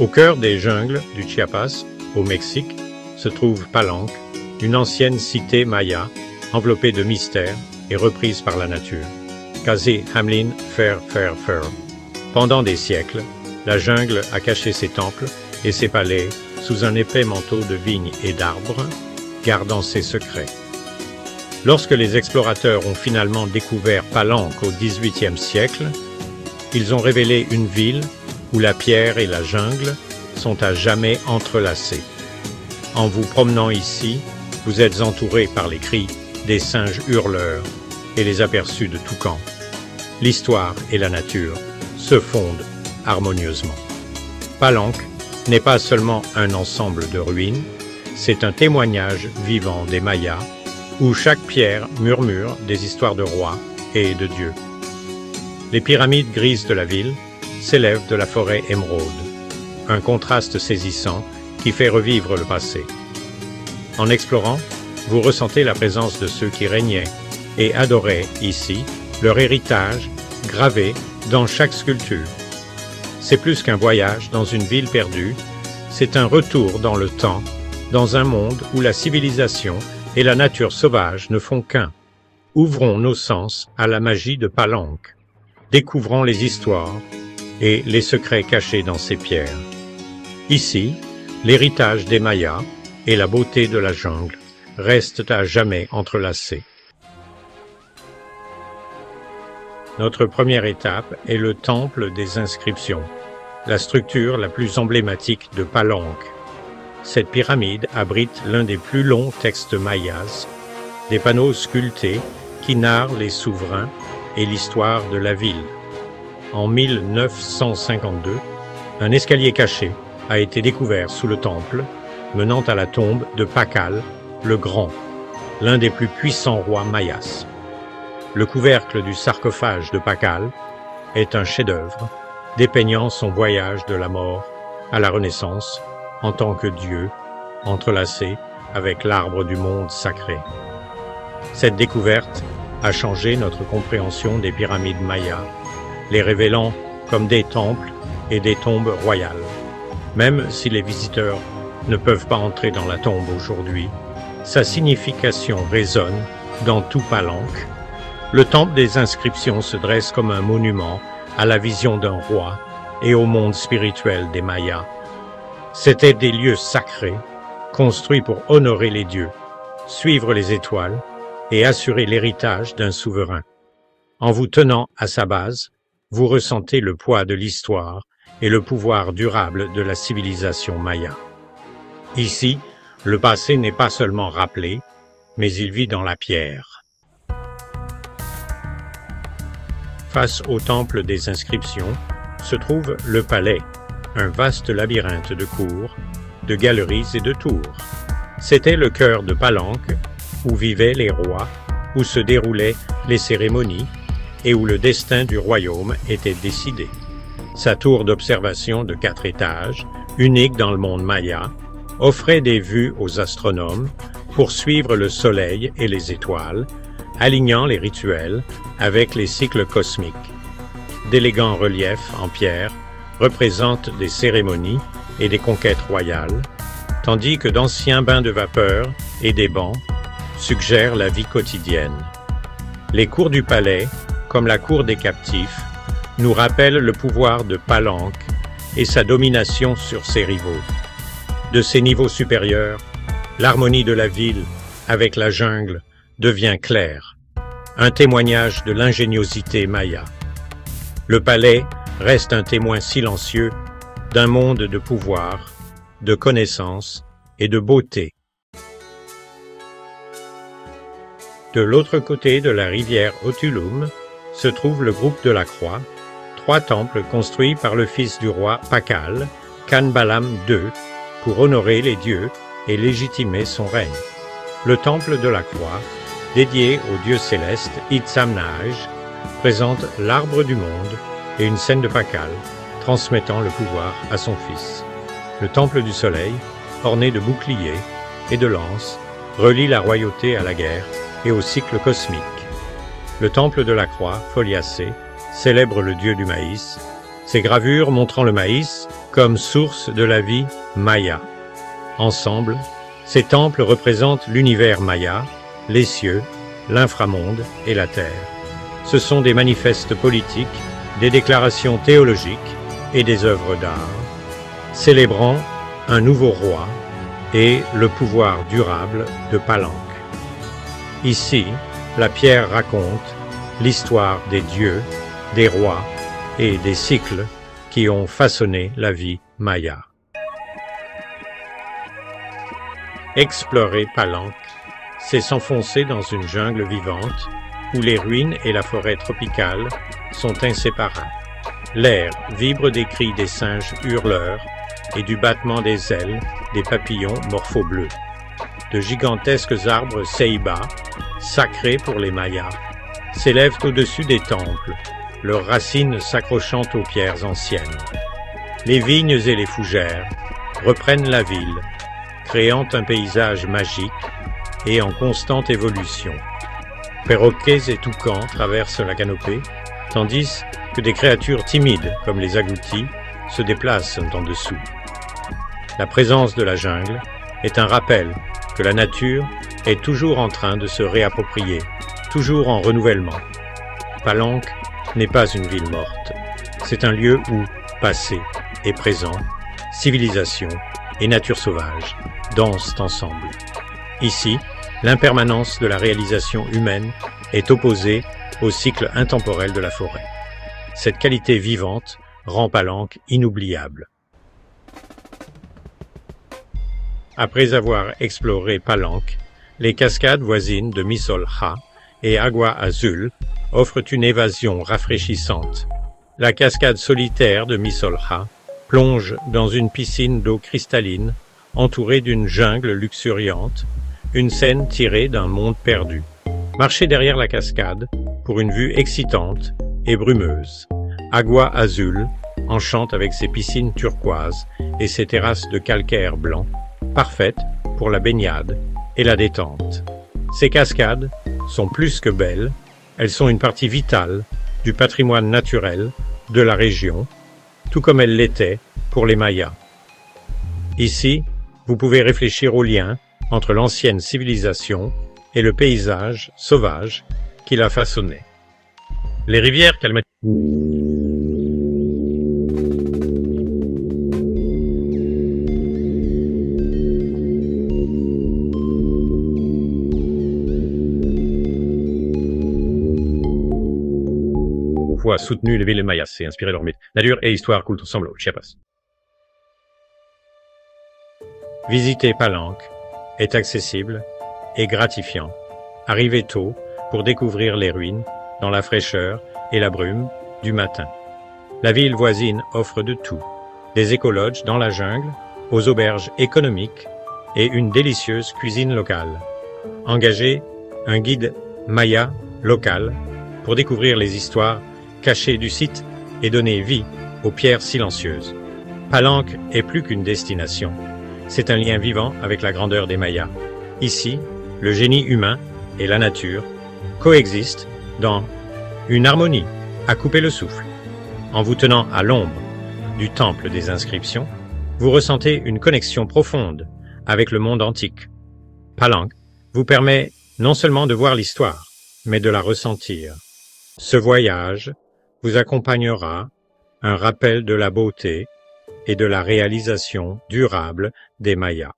Au cœur des jungles du Chiapas, au Mexique, se trouve Palenque, une ancienne cité maya, enveloppée de mystères et reprise par la nature. Casey Hamlin Fer. Pendant des siècles, la jungle a caché ses temples et ses palais sous un épais manteau de vignes et d'arbres, gardant ses secrets. Lorsque les explorateurs ont finalement découvert Palenque au XVIIIe siècle, ils ont révélé une ville où la pierre et la jungle sont à jamais entrelacées. En vous promenant ici, vous êtes entouré par les cris des singes hurleurs et les aperçus de toucans. L'histoire et la nature se fondent harmonieusement. Palenque n'est pas seulement un ensemble de ruines, c'est un témoignage vivant des Mayas, où chaque pierre murmure des histoires de rois et de dieux. Les pyramides grises de la ville s'élèvent de la forêt émeraude, un contraste saisissant qui fait revivre le passé. En explorant, vous ressentez la présence de ceux qui régnaient et adoraient ici leur héritage gravé dans chaque sculpture. C'est plus qu'un voyage dans une ville perdue, c'est un retour dans le temps, dans un monde où la civilisation et la nature sauvage ne font qu'un. Ouvrons nos sens à la magie de Palenque, découvrons les histoires et les secrets cachés dans ces pierres. Ici, l'héritage des Mayas et la beauté de la jungle restent à jamais entrelacés. Notre première étape est le temple des inscriptions, la structure la plus emblématique de Palenque. Cette pyramide abrite l'un des plus longs textes mayas, des panneaux sculptés qui narrent les souverains et l'histoire de la ville. En 1952, un escalier caché a été découvert sous le temple, menant à la tombe de Pacal le Grand, l'un des plus puissants rois mayas. Le couvercle du sarcophage de Pacal est un chef-d'œuvre, dépeignant son voyage de la mort à la Renaissance en tant que Dieu, entrelacé avec l'arbre du monde sacré. Cette découverte a changé notre compréhension des pyramides mayas, les révélant comme des temples et des tombes royales. Même si les visiteurs ne peuvent pas entrer dans la tombe aujourd'hui, sa signification résonne dans tout Palenque. Le temple des inscriptions se dresse comme un monument à la vision d'un roi et au monde spirituel des Mayas. C'étaient des lieux sacrés, construits pour honorer les dieux, suivre les étoiles et assurer l'héritage d'un souverain. En vous tenant à sa base, vous ressentez le poids de l'histoire et le pouvoir durable de la civilisation maya. Ici, le passé n'est pas seulement rappelé, mais il vit dans la pierre. Face au temple des inscriptions se trouve le palais, un vaste labyrinthe de cours, de galeries et de tours. C'était le cœur de Palenque, où vivaient les rois, où se déroulaient les cérémonies et où le destin du royaume était décidé. Sa tour d'observation de 4 étages, unique dans le monde maya, offrait des vues aux astronomes pour suivre le soleil et les étoiles, alignant les rituels avec les cycles cosmiques. D'élégants reliefs en pierre représentent des cérémonies et des conquêtes royales, tandis que d'anciens bains de vapeur et des bancs suggèrent la vie quotidienne. Les cours du palais, comme la cour des captifs, nous rappellent le pouvoir de Palenque et sa domination sur ses rivaux. De ces niveaux supérieurs, l'harmonie de la ville avec la jungle devient claire, un témoignage de l'ingéniosité maya. Le palais reste un témoin silencieux d'un monde de pouvoir, de connaissance et de beauté. De l'autre côté de la rivière Ottulum se trouve le groupe de la Croix, 3 temples construits par le fils du roi Pacal, Kanbalam II, pour honorer les dieux et légitimer son règne. Le temple de la Croix, dédié au dieu céleste Itzamnaj, présente l'arbre du monde et une scène de Pacal, transmettant le pouvoir à son fils. Le temple du soleil, orné de boucliers et de lances, relie la royauté à la guerre et au cycle cosmique. Le temple de la croix, foliacé, célèbre le dieu du maïs, Ces gravures montrant le maïs comme source de la vie maya. Ensemble, ces temples représentent l'univers maya, les cieux, l'inframonde et la terre. Ce sont des manifestes politiques, des déclarations théologiques et des œuvres d'art, célébrant un nouveau roi et le pouvoir durable de Palenque. Ici, la pierre raconte l'histoire des dieux, des rois et des cycles qui ont façonné la vie maya. Explorer Palenque, c'est s'enfoncer dans une jungle vivante où les ruines et la forêt tropicale sont inséparables. L'air vibre des cris des singes hurleurs et du battement des ailes des papillons morpho-bleus. De gigantesques arbres ceiba, sacrés pour les Mayas, s'élèvent au-dessus des temples, leurs racines s'accrochant aux pierres anciennes. Les vignes et les fougères reprennent la ville, créant un paysage magique et en constante évolution. Perroquets et toucans traversent la canopée, tandis que des créatures timides, comme les agoutis, se déplacent en dessous. La présence de la jungle est un rappel que la nature est toujours en train de se réapproprier, toujours en renouvellement. Palenque n'est pas une ville morte. C'est un lieu où passé et présent, civilisation et nature sauvage dansent ensemble. Ici, l'impermanence de la réalisation humaine est opposée au cycle intemporel de la forêt. Cette qualité vivante rend Palenque inoubliable. Après avoir exploré Palenque, les cascades voisines de Misolja et Agua Azul offrent une évasion rafraîchissante. La cascade solitaire de Misolja plonge dans une piscine d'eau cristalline entourée d'une jungle luxuriante, une scène tirée d'un monde perdu. Marchez derrière la cascade pour une vue excitante et brumeuse. Agua Azul enchante avec ses piscines turquoises et ses terrasses de calcaire blanc, parfaites pour la baignade et la détente. Ces cascades sont plus que belles, elles sont une partie vitale du patrimoine naturel de la région, tout comme elles l'étaient pour les Mayas. Ici, vous pouvez réfléchir au lien entre l'ancienne civilisation et le paysage sauvage qui l'a façonné. Les rivières calmatiques soutenu les villes mayas et inspiré leur mythe. Nature et histoire coulent ensemble au Chiapas. Visiter Palenque est accessible et gratifiant. Arrivez tôt pour découvrir les ruines dans la fraîcheur et la brume du matin. La ville voisine offre de tout, des écolodges dans la jungle, aux auberges économiques et une délicieuse cuisine locale. Engagez un guide maya local pour découvrir les histoires cachées du site et donner vie aux pierres silencieuses. Palenque est plus qu'une destination. C'est un lien vivant avec la grandeur des Mayas. Ici, le génie humain et la nature coexistent dans une harmonie à couper le souffle. En vous tenant à l'ombre du temple des inscriptions, vous ressentez une connexion profonde avec le monde antique. Palenque vous permet non seulement de voir l'histoire, mais de la ressentir. Ce voyage vous accompagnera un rappel de la beauté et de la réalisation durable des Mayas.